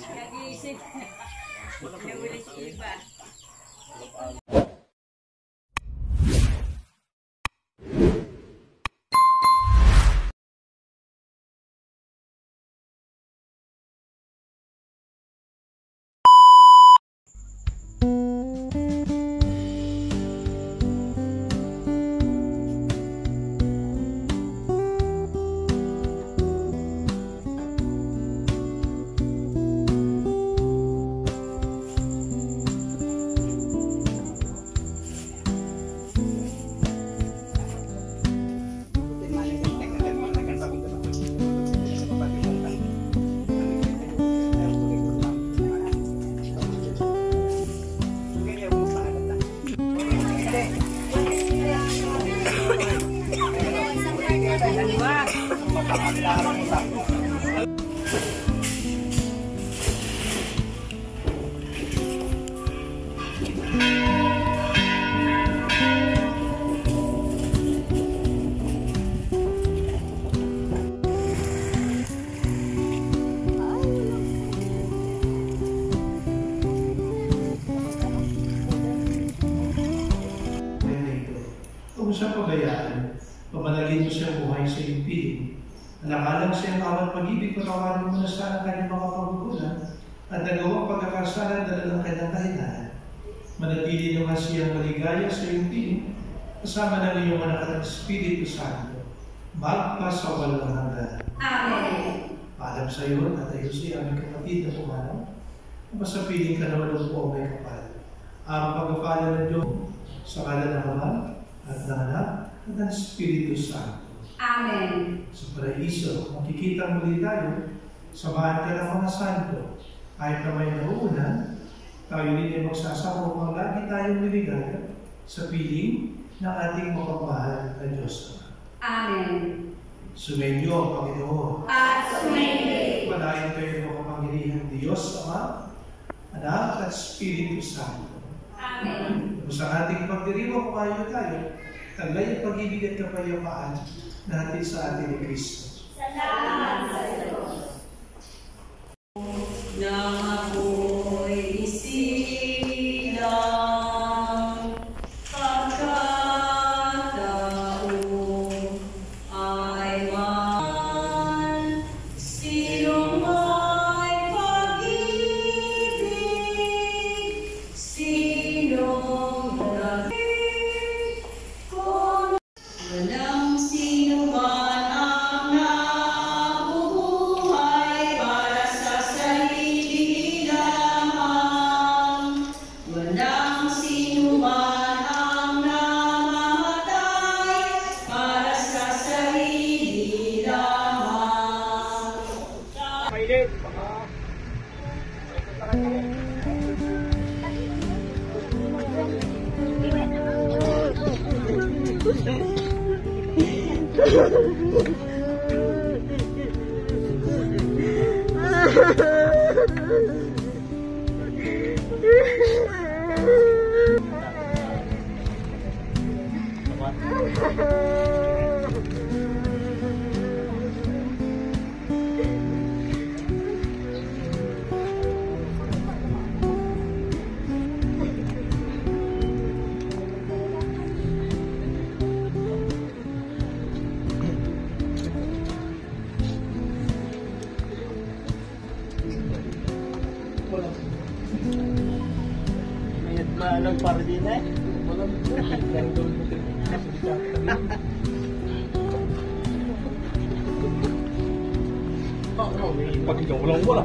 Nag-iisip. Nawili si iba. Kung siya pabayaan, pamanagin mo siyang buhay sa iyong piling. Nakalang siyang awat pag-ibig, patawarin mo na sana ang kanyang mga pagkukulang at nagawang pagkakasala dala ng kanyang kahinaan. Manatili naman siyang maligaya sa iyong piling, kasama ng iyong anak at Espiritu Santo, magpa sa walang hanggan. Amen. Paalam sa iyo at ayo sa aming kapatid na pumanaw, masapiling ka naman ng po may kapal. Ang pagpapala ng Diyos sa kalan ng Ama at ng Anak at ng Espiritu Santo. Amen. Sa paraiso, makikita muli tayo, samahan ka ng mga santo. Kahit na may nauunan, tayo din ay magsasama upang lagi tayong niligaya sa piling ng ating mapagmahal na Diyos. Amen. Sumainyo ang Panginoon. At sumainyo. Panahin kayo ng makapangyarihang Diyos, Ama, Anak at Espiritu Santo. Amen. Sa ating pagdiriwang payo tayo, taglay ang pag-ibig at kapayapaan natin sa ating ni Kristo. Salamat sa Diyos. Nang ako'y isilang pagkatao ay man sino may pag-ibig, sinong naging kung walang sino man ang nabubuhay para sa sarili lamang. Walang sino man ang namamatay para sa sarili lamang. Mainit. Walang para din eh. Walang doon mo din. Pag ikaw wala. Wala